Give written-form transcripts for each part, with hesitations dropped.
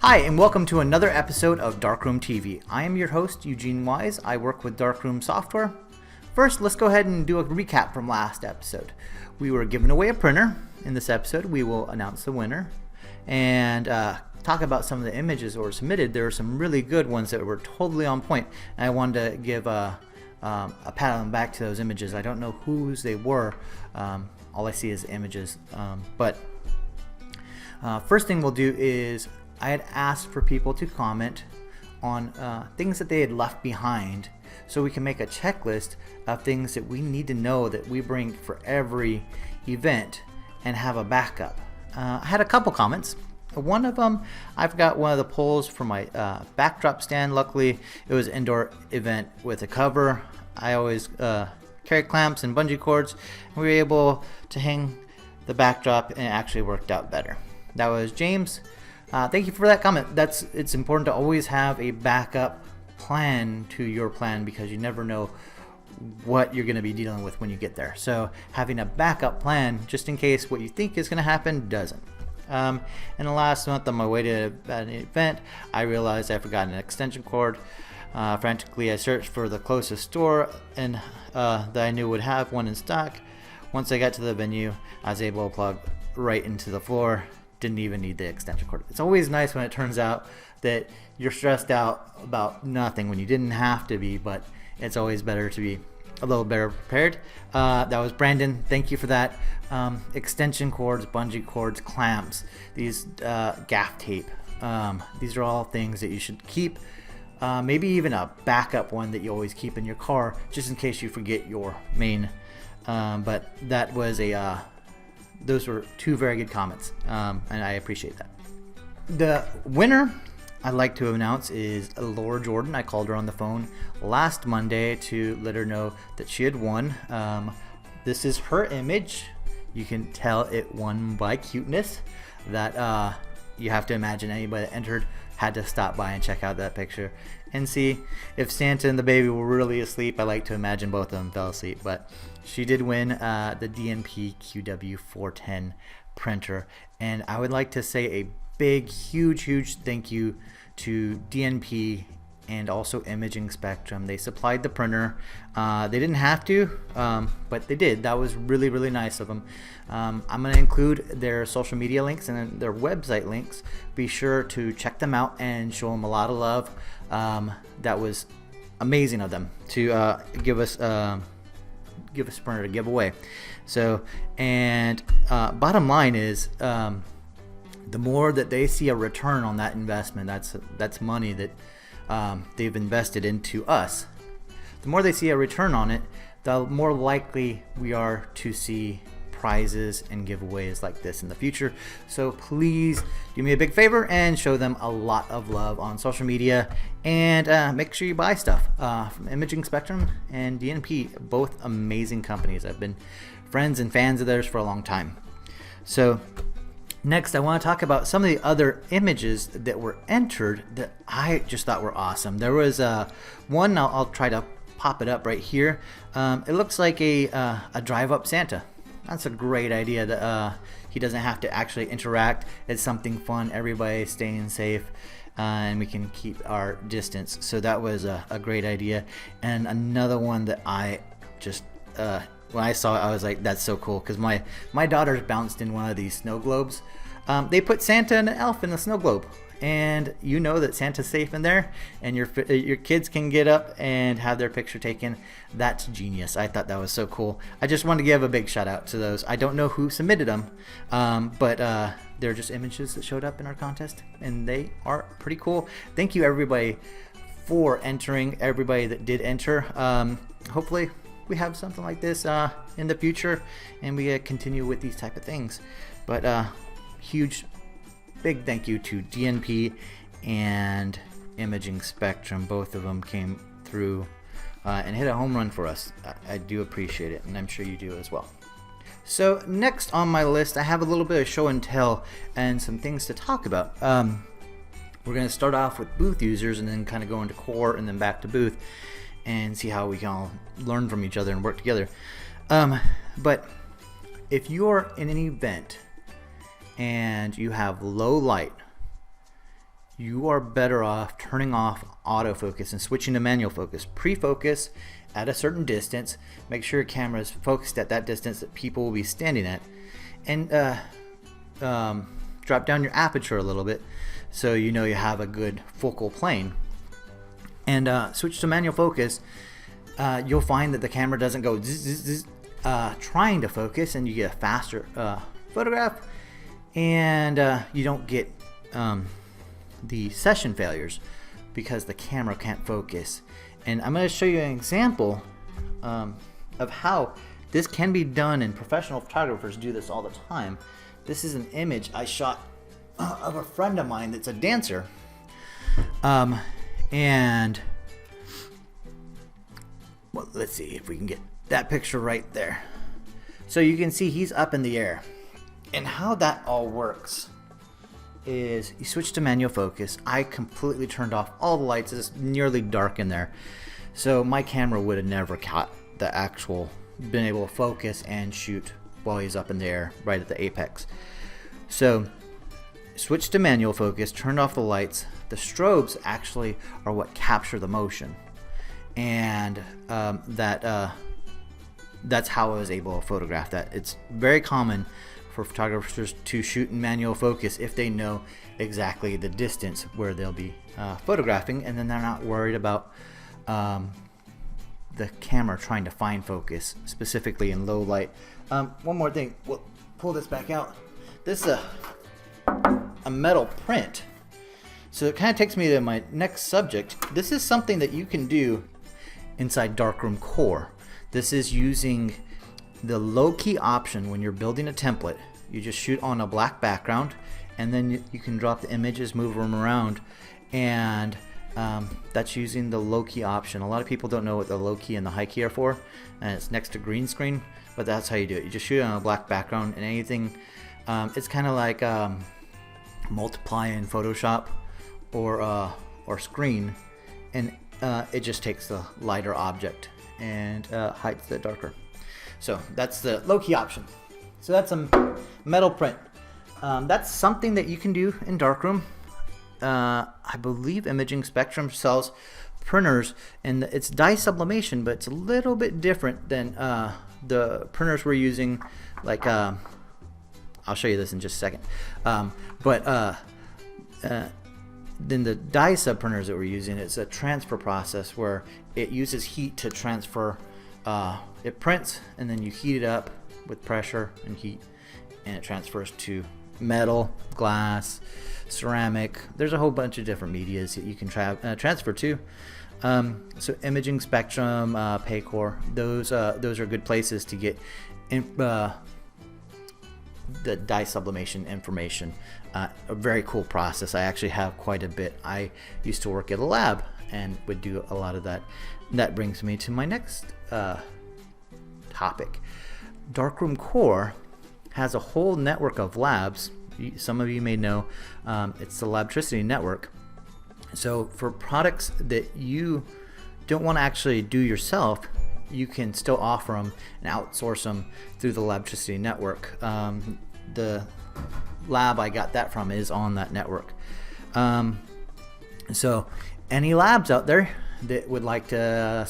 Hi, and welcome to another episode of Darkroom TV. I am your host, Eugene Wise. I work with Darkroom Software. First, let's go ahead and do a recap from last episode. We were giving away a printer. In this episode, we will announce the winner and talk about some of the images that were submitted. There were some really good ones that were totally on point, and I wanted to give a pat on the back to those images. I don't know whose they were. All I see is images. First thing we'll do is I had asked for people to comment on things that they had left behind so we can make a checklist of things that we need to know that we bring for every event and have a backup. I had a couple comments. One of them, I've got one of the poles for my backdrop stand. Luckily, it was an indoor event with a cover. I always carry clamps and bungee cords, and we were able to hang the backdrop, and it actually worked out better. That was James. Thank you for that comment. It's important to always have a backup plan to your plan because you never know what you're going to be dealing with when you get there. So having a backup plan just in case what you think is going to happen doesn't. And the last month on my way to an event, I realized I forgot an extension cord. Frantically, I searched for the closest store and that I knew would have one in stock. Once I got to the venue, I was able to plug right into the floor. Didn't even need the extension cord. It's always nice when it turns out that you're stressed out about nothing when you didn't have to be, but it's always better to be a little better prepared. That was Brandon. Thank you for that. Extension cords, bungee cords, clamps, these gaff tape. These are all things that you should keep. Maybe even a backup one that you always keep in your car just in case you forget your main. But that was those were two very good comments, and I appreciate that. The winner I'd like to announce is Laura Jordan. I called her on the phone last Monday to let her know that she had won. This is her image. You can tell it won by cuteness. That you have to imagine anybody that entered had to stop by and check out that picture and see if Santa and the baby were really asleep. I like to imagine both of them fell asleep, but she did win the DNP QW410 printer, and I would like to say a big, huge thank you to DNP and also Imaging Spectrum. They supplied the printer. They didn't have to, but they did. That was really nice of them. I'm going to include their social media links and their website links. Be sure to check them out and show them a lot of love. That was amazing of them to give us a printer to give away. So, and bottom line is, the more that they see a return on that investment, that's money that they've invested into us. The more they see a return on it, the more likely we are to see prizes and giveaways like this in the future. So please do me a big favor and show them a lot of love on social media, and make sure you buy stuff from Imaging Spectrum and DNP, both amazing companies. I've been friends and fans of theirs for a long time. So next, I want to talk about some of the other images that were entered that I just thought were awesome. There was one, I'll try to pop it up right here. It looks like a drive-up Santa. That's a great idea that he doesn't have to actually interact. It's something fun, everybody staying safe, and we can keep our distance. So that was a great idea. And another one that I just when I saw it, I was like, that's so cool, because my daughter's bounced in one of these snow globes. They put Santa and an elf in the snow globe, and you know that Santa's safe in there, and your kids can get up and have their picture taken. That's genius. I thought that was so cool. I just wanted to give a big shout out to those. I don't know who submitted them, but they're just images that showed up in our contest, and they are pretty cool. Thank you everybody for entering, everybody that did enter. Hopefully we have something like this in the future, and we continue with these type of things. But huge big thank you to DNP and Imaging Spectrum. Both of them came through and hit a home run for us. I do appreciate it, and I'm sure you do as well. So next on my list, I have a little bit of show and tell and some things to talk about. We're going to start off with booth users and then kind of go into core and then back to booth and see how we can all learn from each other and work together. But if you're in an event and you have low light, you are better off turning off autofocus and switching to manual focus. Pre-focus at a certain distance, make sure your camera is focused at that distance that people will be standing at, and drop down your aperture a little bit so you know you have a good focal plane. And switch to manual focus. You'll find that the camera doesn't go zzz, zzz, zzz, trying to focus, and you get a faster photograph, and you don't get the session failures because the camera can't focus. And I'm going to show you an example of how this can be done, and professional photographers do this all the time. This is an image I shot of a friend of mine that's a dancer, and well, let's see if we can get that picture right there. So you can see he's up in the air, and how that all works is you switch to manual focus. I completely turned off all the lights. It's nearly dark in there, so my camera would have never caught the actual, been able to focus and shoot while he's up in the air right at the apex. So switch to manual focus, turned off the lights. The strobes actually are what capture the motion, and that's how I was able to photograph that. It's very common for photographers to shoot in manual focus if they know exactly the distance where they'll be photographing, and then they're not worried about the camera trying to find focus, specifically in low light. One more thing, we'll pull this back out. This is a metal print, so it kind of takes me to my next subject. This is something that you can do inside Darkroom Core. This is using the low key option. When you're building a template, you just shoot on a black background, and then you can drop the images, move them around, and that's using the low key option. A lot of people don't know what the low key and the high key are for, and it's next to green screen, but that's how you do it. You just shoot it on a black background, and anything, it's kind of like multiply in Photoshop or screen, and it just takes the lighter object and hides the darker. So that's the low key option. So that's a metal print. That's something that you can do in Darkroom. I believe Imaging Spectrum sells printers, and it's dye sublimation, but it's a little bit different than the printers we're using. Like I'll show you this in just a second. Then the dye sub printers that we're using, it's a transfer process where it uses heat to transfer. It prints, and then you heat it up with pressure and heat, and it transfers to metal, glass, ceramic. There's a whole bunch of different medias that you can transfer to. So Imaging Spectrum, Paycor, those are good places to get the dye sublimation information. A very cool process. I actually have quite a bit. I used to work at a lab and would do a lot of that. That brings me to my next topic. Darkroom Core has a whole network of labs. Some of you may know it's the Labtricity network. So for products that you don't want to actually do yourself, you can still offer them and outsource them through the Labtricity network. The lab I got that from is on that network. So any labs out there that would like to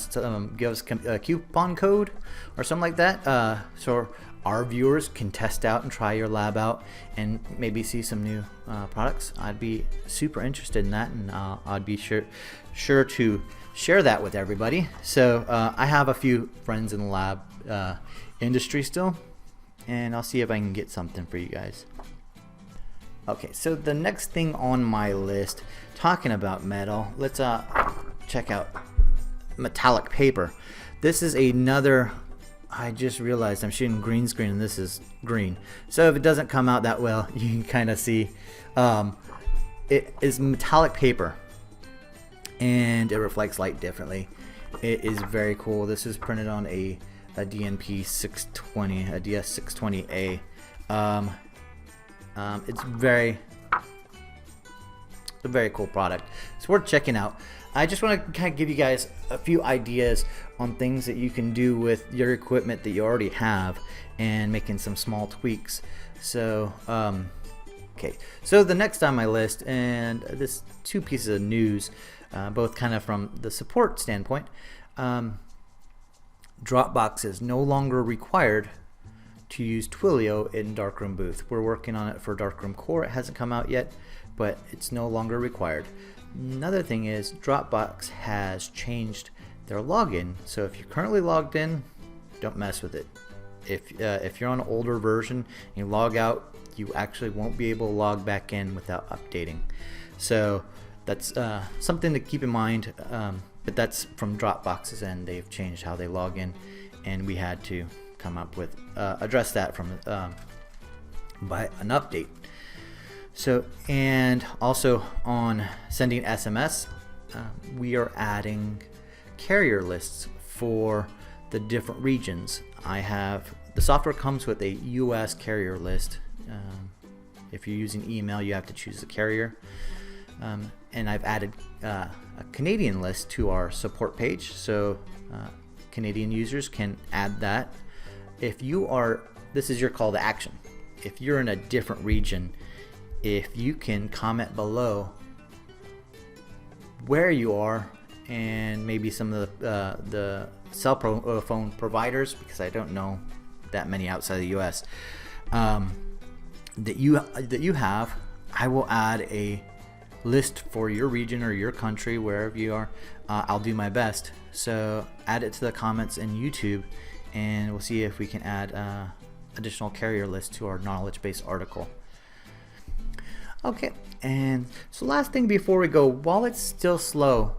give us a coupon code or something like that, so our viewers can test out and try your lab out and maybe see some new products, I'd be super interested in that, and I'd be sure to share that with everybody. So I have a few friends in the lab industry still, and I'll see if I can get something for you guys. Okay, so the next thing on my list, talking about metal, let's check out metallic paper. This is another, I just realized I'm shooting green screen and this is green. So if it doesn't come out that well, you can kind of see it is metallic paper and it reflects light differently. It is very cool. This is printed on a DNP 620, a DS620A. It's a very cool product. It's worth checking out. I just want to kind of give you guys a few ideas on things that you can do with your equipment that you already have and making some small tweaks. So Okay, so the next on my list, and this two pieces of news, both kind of from the support standpoint. Dropbox is no longer required to use Twilio in Darkroom Booth. We're working on it for Darkroom Core. It hasn't come out yet, but it's no longer required. Another thing is Dropbox has changed their login. So if you're currently logged in, don't mess with it. If you're on an older version and you log out, you actually won't be able to log back in without updating. So that's something to keep in mind. But that's from Dropbox's end. They've changed how they log in, and we had to come up with address that from by an update. So, and also on sending SMS, we are adding carrier lists for the different regions. The software comes with a US carrier list. If you're using email, you have to choose the carrier. And I've added a Canadian list to our support page, so Canadian users can add that. If you are, this is your call to action. If you're in a different region, if you can comment below where you are and maybe some of the cell phone providers, because I don't know that many outside the US, that you have, I will add a list for your region or your country, wherever you are. I'll do my best. So add it to the comments in YouTube, and we'll see if we can add additional carrier lists to our knowledge base article. Okay, and so last thing before we go, while it's still slow,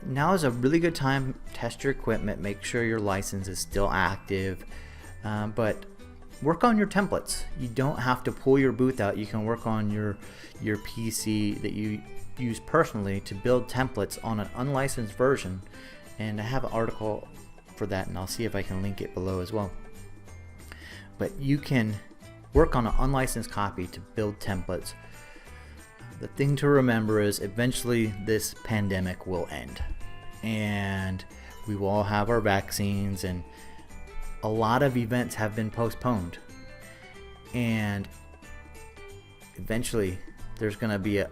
now is a really good time to test your equipment, make sure your license is still active, but work on your templates. You don't have to pull your booth out. You can work on your PC that you use personally to build templates on an unlicensed version, and I have an article for that, and I'll see if I can link it below as well. But you can work on an unlicensed copy to build templates. The thing to remember is eventually this pandemic will end, and we will all have our vaccines, and a lot of events have been postponed, and eventually there's going to be a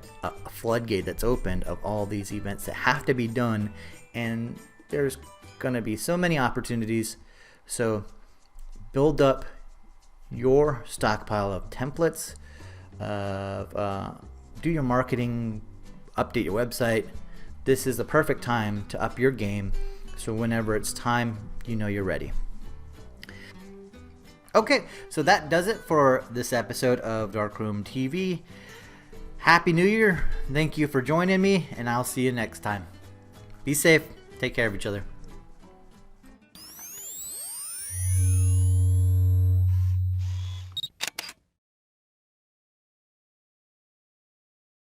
floodgate that's opened of all these events that have to be done, and there's going to be so many opportunities. So build up your stockpile of templates, do your marketing, update your website. This is the perfect time to up your game, so whenever it's time, you know you're ready. Okay, so that does it for this episode of Darkroom TV. Happy New Year. Thank you for joining me, and I'll see you next time. Be safe. Take care of each other.